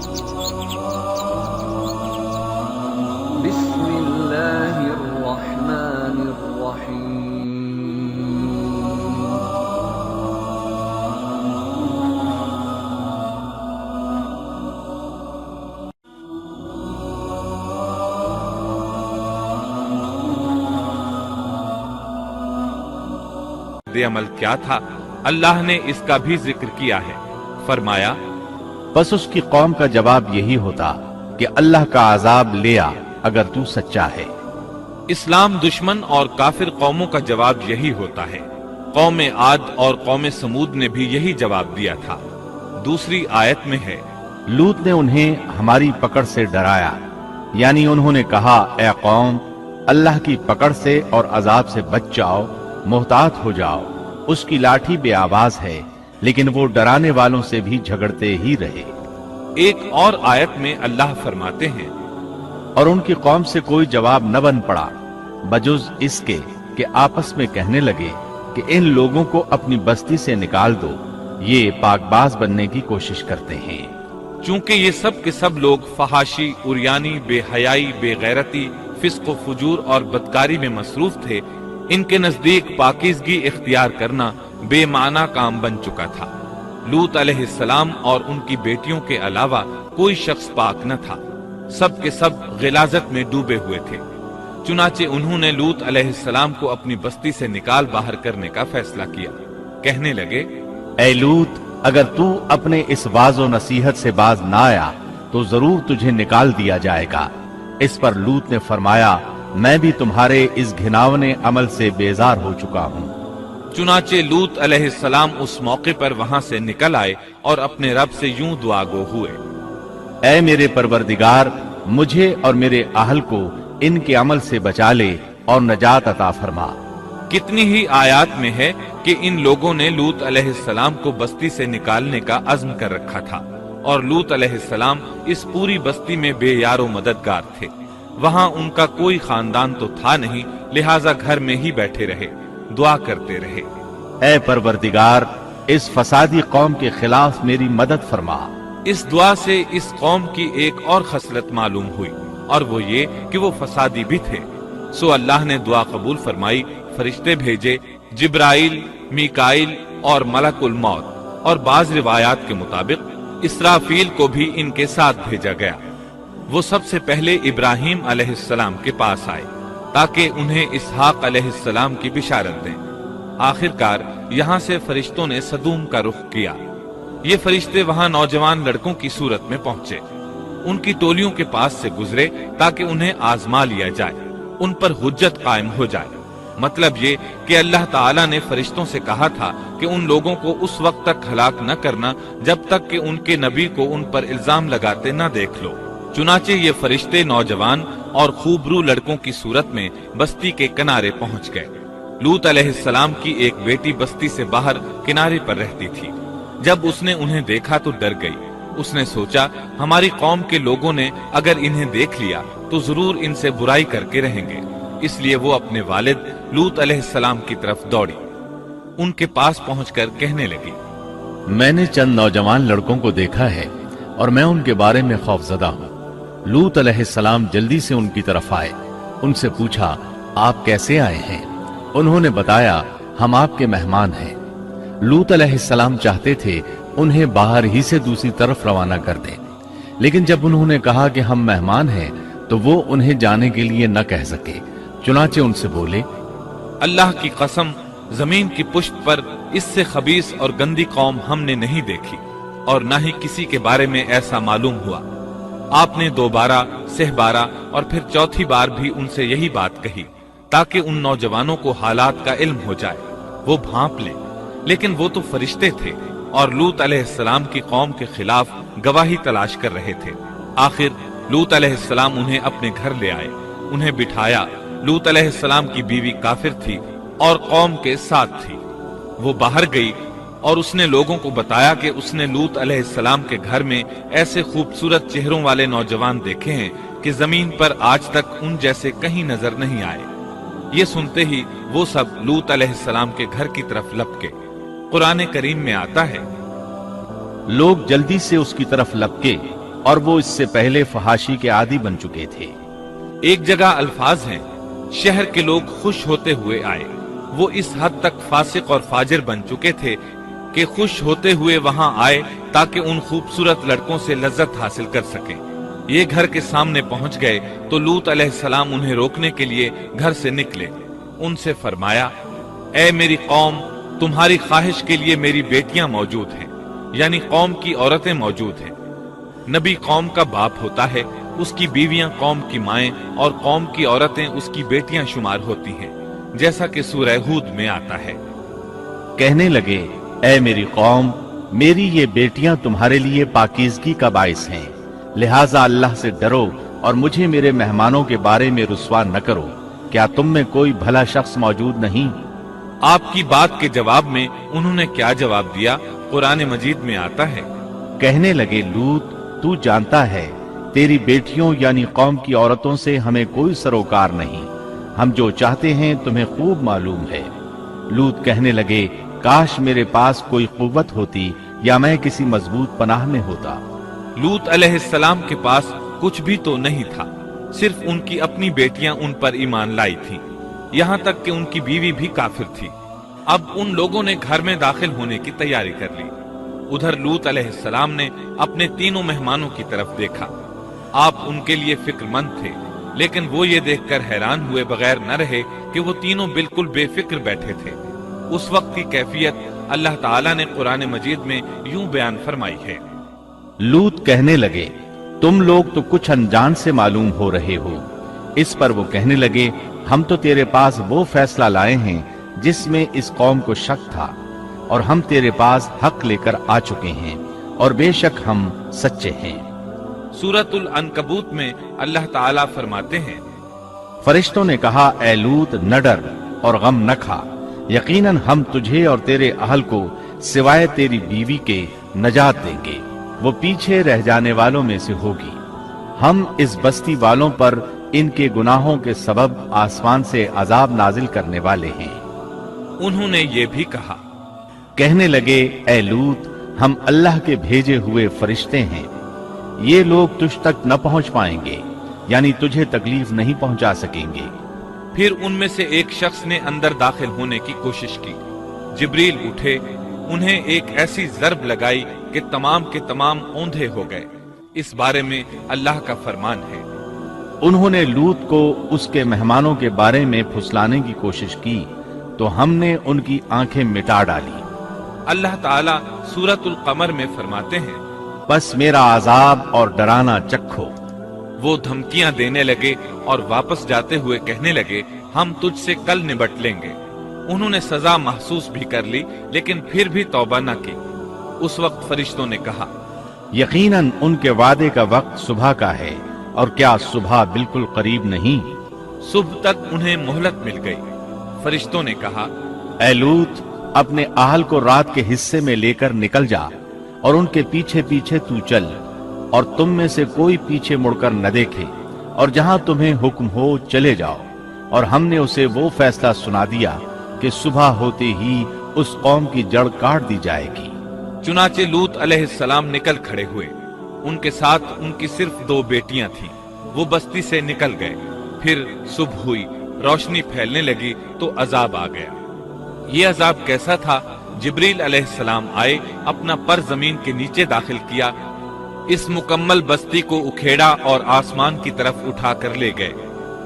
بسم اللہ الرحمن الرحیم عمل کیا تھا، اللہ نے اس کا بھی ذکر کیا ہے۔ فرمایا بس اس کی قوم کا جواب یہی ہوتا کہ اللہ کا عذاب لیا اگر تو سچا ہے۔ اسلام دشمن اور کافر قوموں کا جواب یہی ہوتا ہے۔ قوم عاد اور قوم سمود نے بھی یہی جواب دیا تھا۔ دوسری آیت میں ہے، لوط نے انہیں ہماری پکڑ سے ڈرایا، یعنی انہوں نے کہا اے قوم، اللہ کی پکڑ سے اور عذاب سے بچ جاؤ، محتاط ہو جاؤ، اس کی لاٹھی بے آواز ہے، لیکن وہ ڈرانے والوں سے بھی جھگڑتے ہی رہے۔ ایک اور آیت میں اللہ فرماتے ہیں، اور ان کی قوم سے کوئی جواب نہ بن پڑا بجز اس کے کہ آپس میں کہنے لگے کہ ان لوگوں کو اپنی بستی سے نکال دو، یہ پاک باز بننے کی کوشش کرتے ہیں۔ چونکہ یہ سب کے سب لوگ فحاشی، عریانی، بے حیائی، بے غیرتی، فسق و فجور اور بدکاری میں مصروف تھے، ان کے نزدیک پاکیزگی اختیار کرنا بے معنی کام بن چکا تھا۔ لوط علیہ السلام اور ان کی بیٹیوں کے علاوہ کوئی شخص پاک نہ تھا، سب کے سب غلاظت میں ڈوبے ہوئے تھے۔ چنانچہ انہوں نے لوط علیہ السلام کو اپنی بستی سے نکال باہر کرنے کا فیصلہ کیا۔ کہنے لگے، اے لوط، اگر تو اپنے اس واعظ و نصیحت سے باز نہ آیا تو ضرور تجھے نکال دیا جائے گا۔ اس پر لوط نے فرمایا، میں بھی تمہارے اس گھناونے عمل سے بیزار ہو چکا ہوں۔ چنانچہ لوط علیہ السلام اس موقع پر وہاں سے نکل آئے اور اپنے رب سے یوں دعا گو ہوئے، اے میرے پروردگار، مجھے اور میرے اہل کو ان کے عمل سے بچا لے اور نجات عطا فرما۔ کتنی ہی آیات میں ہے کہ ان لوگوں نے لوط علیہ السلام کو بستی سے نکالنے کا عزم کر رکھا تھا، اور لوط علیہ السلام اس پوری بستی میں بے یار و مددگار تھے۔ وہاں ان کا کوئی خاندان تو تھا نہیں، لہٰذا گھر میں ہی بیٹھے رہے، دعا کرتے رہے، اے پروردگار، اس فسادی قوم کے خلاف میری مدد فرما۔ اس دعا سے اس قوم کی ایک اور خصلت معلوم ہوئی، اور وہ یہ کہ وہ فسادی بھی تھے۔ سو اللہ نے دعا قبول فرمائی، فرشتے بھیجے، جبرائیل، میکائیل اور ملک الموت، اور بعض روایات کے مطابق اسرافیل کو بھی ان کے ساتھ بھیجا گیا۔ وہ سب سے پہلے ابراہیم علیہ السلام کے پاس آئے تاکہ انہیں اسحاق علیہ السلام کی بشارت دیں۔ آخرکار یہاں سے فرشتوں نے سدوم کا رخ کیا۔ یہ فرشتے وہاں نوجوان لڑکوں کی صورت میں پہنچے، ان کی ٹولیوں کے پاس سے گزرے تاکہ انہیں آزما لیا جائے، ان پر حجت قائم ہو جائے۔ مطلب یہ کہ اللہ تعالیٰ نے فرشتوں سے کہا تھا کہ ان لوگوں کو اس وقت تک ہلاک نہ کرنا جب تک کہ ان کے نبی کو ان پر الزام لگاتے نہ دیکھ لو۔ چنانچہ یہ فرشتے نوجوان اور خوبرو لڑکوں کی صورت میں بستی کے کنارے پہنچ گئے۔ لوط علیہ السلام کی ایک بیٹی بستی سے باہر کنارے پر رہتی تھی۔ جب اس نے انہیں دیکھا تو ڈر گئی۔ اس نے سوچا، ہماری قوم کے لوگوں نے اگر انہیں دیکھ لیا تو ضرور ان سے برائی کر کے رہیں گے، اس لیے وہ اپنے والد لوط علیہ السلام کی طرف دوڑی۔ ان کے پاس پہنچ کر کہنے لگی، میں نے چند نوجوان لڑکوں کو دیکھا ہے اور میں ان کے بارے میں خوفزدہ ہوں۔ لوط علیہ السلام جلدی سے ان کی طرف آئے، ان سے پوچھا، آپ کیسے آئے ہیں؟ انہوں نے بتایا، ہم آپ کے مہمان ہیں۔ لوط علیہ السلام چاہتے تھے انہیں باہر ہی سے دوسری طرف روانہ کر دیں، لیکن جب انہوں نے کہا کہ ہم مہمان ہیں تو وہ انہیں جانے کے لیے نہ کہہ سکے، چنانچہ ان سے بولے، اللہ کی قسم، زمین کی پشت پر اس سے خبیث اور گندی قوم ہم نے نہیں دیکھی، اور نہ ہی کسی کے بارے میں ایسا معلوم ہوا۔ آپ نے 2 بار، 6 بار اور پھر چوتھی بار بھی ان سے یہی بات کہی تاکہ ان نوجوانوں کو حالات کا علم ہو جائے، وہ بھانپ لیں، لیکن وہ تو فرشتے تھے اور لوط علیہ السلام کی قوم کے خلاف گواہی تلاش کر رہے تھے۔ آخر لوط علیہ السلام انہیں اپنے گھر لے آئے، انہیں بٹھایا۔ لوط علیہ السلام کی بیوی کافر تھی اور قوم کے ساتھ تھی۔ وہ باہر گئی اور اس نے لوگوں کو بتایا کہ اس نے لوط علیہ السلام کے گھر میں ایسے خوبصورت چہروں والے نوجوان دیکھے ہیں کہ زمین پر آج تک ان جیسے کہیں نظر نہیں آئے۔ یہ سنتے ہی وہ سب لوط علیہ السلام کے گھر کی طرف لپکے۔ قرآن کریم میں آتا ہے، لوگ جلدی سے اس کی طرف لپکے और वो इससे पहले फहाशी के आदी बन चुके थे। एक जगह अल्फाज हैं, शहर के लोग खुश होते हुए आए। वो इस हद तक फासिक और फाजिर बन चुके थे कि खुश होते हुए वहां आए ताकि उन खूबसूरत लड़कों से लज्जत हासिल कर सकें। ये घर के सामने पहुंच गए तो लूत अलैहिस्सलाम उन्हें रोकने के लिए घर से निकले। उनसे फरमाया, ऐ मेरी कौम, तुम्हारी ख्वाहिश के लिए मेरी बेटियां मौजूद हैं, यानी कौम की औरतें मौजूद हैं। नबी कौम का बाप होता है, उसकी बीवियां कौम की माएं और कौम की औरतें उसकी बेटियां शुमार होती हैं, जैसा कि सूरह हूद में आता है। कहने लगे, ऐ मेरी कौम, मेरी ये बेटियां तुम्हारे लिए पाकीज़गी का बाइस हैं, लिहाजा अल्लाह से डरो और मुझे मेरे मेहमानों के बारे में रुस्वा न करो। क्या तुम में कोई भला शख्स मौजूद नहीं? आपकी बात के जवाब में उन्होंने क्या जवाब दिया, कुरान मजीद में आता है। कहने लगे, लूत, तू जानता है तेरी बेटियों यानी कौम की औरतों से हमें कोई सरोकार नहीं, हम जो चाहते हैं तुम्हें खूब मालूम है। लूत कहने लगे, काश मेरे पास कोई कुव्वत होती या मैं किसी मजबूत पनाह में होता। लूत अलैहिस्सलाम के पास कुछ भी तो नहीं था, सिर्फ उनकी अपनी बेटियां उन पर ईमान लाई थीं, यहाँ तक कि उनकी बीवी भी काफिर थी। अब उन लोगों ने घर में दाखिल होने की तैयारी कर ली। उधर लूत अलैहिस्सलाम ने अपने तीनों मेहमानों की तरफ देखा। आप उनके लिए फिक्रमंद थे, लेकिन वो ये देखकर हैरान हुए बगैर न रहे कि वो तीनों बिल्कुल बेफिक्र बैठे थे। उस वक्त की कैफियत अल्लाह ताला ने कुरान मजीद में यूं बयान फरमाई है। लूत कहने लगे, तुम लोग तो कुछ अनजान से मालूम हो रहे हो। इस पर वो कहने लगे, हम तो तेरे पास वो फैसला लाए हैं जिसमें इस कौम को शक था, और हम तेरे पास हक लेकर आ चुके हैं और बेशक हम सच्चे हैं। सूरतुल अनकबूत में अल्लाह ताला फरमाते हैं, फरिश्तों ने कहा, ए लूत, न डर और गम न खा, यकीनन हम तुझे और तेरे अहल को सिवाय तेरी बीवी के नजात देंगे, वो पीछे रह जाने वालों में से होगी। हम इस बस्ती वालों पर इनके गुनाहों के सबब आसमान से अजाब नाजिल करने वाले हैं। उन्होंने ये भी कहा, कहने लगे, ए लूत, हम अल्लाह के भेजे हुए फरिश्ते हैं, ये लोग तुझ तक न पहुंच पाएंगे, यानी तुझे तकलीफ नहीं पहुंचा सकेंगे। फिर उनमें से एक शख्स ने अंदर दाखिल होने की कोशिश की। जिब्रील उठे, उन्हें एक ऐसी ज़रब लगाई कि तमाम के तमाम औंधे हो गए। इस बारे में अल्लाह का फरमान है। उन्होंने लूत को उसके मेहमानों के बारे में फुसलाने की कोशिश की तो हमने उनकी आंखें मिटा डाली। अल्लाह ताला सूरतुल कमर में फरमाते हैं, बस मेरा अजाब और डराना चखो। वो धमकियां देने लगे और वापस जाते हुए कहने लगे, हम तुझसे कल निबट लेंगे। उन्होंने सजा महसूस भी कर ली, लेकिन फिर भी तौबा न की। उस वक्त फरिश्तों ने कहा, यकीनन उनके वादे का वक्त सुबह का है, और क्या सुबह बिल्कुल करीब नहीं? सुबह तक उन्हें मोहलत मिल गई। फरिश्तों ने कहा, ए लूत, अपने अहल को रात के हिस्से में लेकर निकल जा और उनके पीछे पीछे तू चल, और तुम में से कोई पीछे मुड़कर न देखे, और जहां तुम्हें हुक्म हो चले जाओ। और हमने उसे वो फैसला सुना दिया कि सुबह होते ही उस कौम की जड़ काट दी जाएगी। चुनाचे लूत अलैहिस्सलाम निकल खड़े हुए। उनके साथ उनकी सिर्फ 2 बेटियां थीं। वो बस्ती से निकल गए। फिर सुबह हुई, रोशनी फैलने लगी तो अजाब आ गया। ये अजाब कैसा था? जिब्रील अलैहिस्सलाम आए, अपना पर जमीन के नीचे दाखिल किया, इस मुकम्मल बस्ती को उखेड़ा और आसमान की तरफ उठा कर ले गए।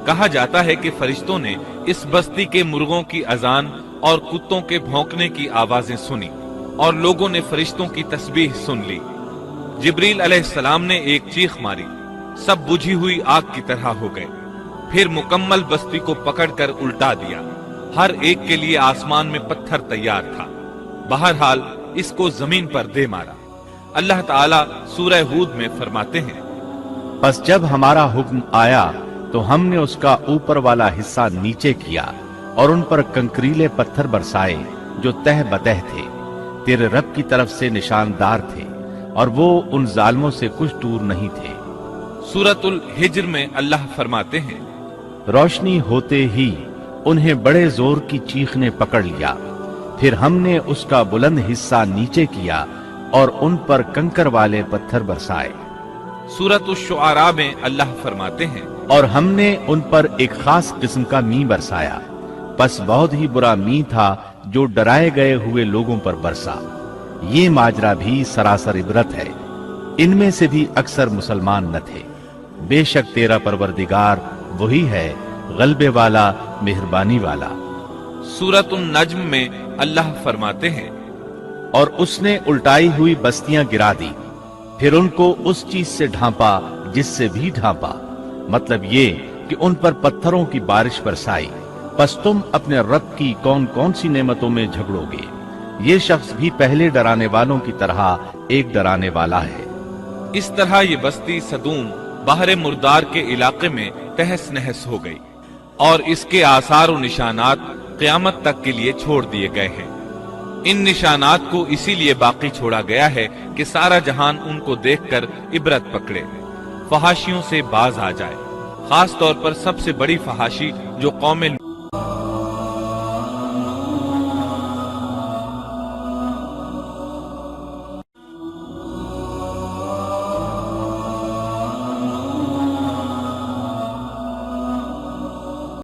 कहा जाता है कि फरिश्तों ने इस बस्ती के मुर्गों की अजान और कुत्तों के भौंकने की आवाजें सुनी, और लोगों ने फरिश्तों की तस्बीह सुन ली। जिब्रील अलैहिस्सलाम ने एक चीख मारी, सब बुझी हुई आग की तरह हो गए। फिर मुकम्मल बस्ती को पकड़कर उल्टा दिया। हर एक के लिए आसमान में पत्थर तैयार था। बहरहाल इसको जमीन पर दे मारा। अल्लाह ताला सूरह हूद में फरमाते हैं, बस जब हमारा हुक्म आया तो हमने उसका ऊपर वाला हिस्सा नीचे किया और उन पर कंकरीले पत्थर बरसाए जो तह बतह थे, तेरे रब की तरफ से निशानदार थे, और वो उन जालिमों से कुछ दूर नहीं थे। सूरतुल हिज्र में अल्लाह फरमाते हैं, रोशनी होते ही उन्हें बड़े जोर की चीख ने पकड़ लिया, फिर हमने उसका बुलंद हिस्सा नीचे किया और उन पर कंकर वाले पत्थर बरसाए। सूरत उश-शुआरा में अल्लाह फरमाते हैं, और हमने उन पर एक खास किस्म का मी बरसाया, बस बहुत ही बुरा मी था जो डराए गए हुए लोगों पर बरसा। ये माजरा भी सरासर इबरत है, इनमें से भी अक्सर मुसलमान न थे। बेशक तेरा परवरदिगार वही है, गलबे वाला, मेहरबानी वाला। सूरत उन-नज्म में अल्लाह फरमाते हैं, और उसने उल्टाई हुई बस्तियां गिरा दी, फिर उनको उस चीज से ढांपा जिससे भी ढांपा, मतलब ये कि उन पर पत्थरों की बारिश बरसाई। बस तुम अपने रब की कौन कौन सी नेमतों में झगड़ोगे। ये शख्स भी पहले डराने वालों की तरह एक डराने वाला है। इस तरह ये बस्ती सदूम बाहर मुर्दार के इलाके में तहस नहस हो गई और इसके आसार और निशानात क़यामत तक के लिए छोड़ दिए गए हैं। इन निशानात को इसीलिए बाकी छोड़ा गया है कि सारा जहान उनको देखकर इबरत पकड़े, फहाशियों से बाज आ जाए। खास तौर पर सबसे बड़ी फहाशी जो कौम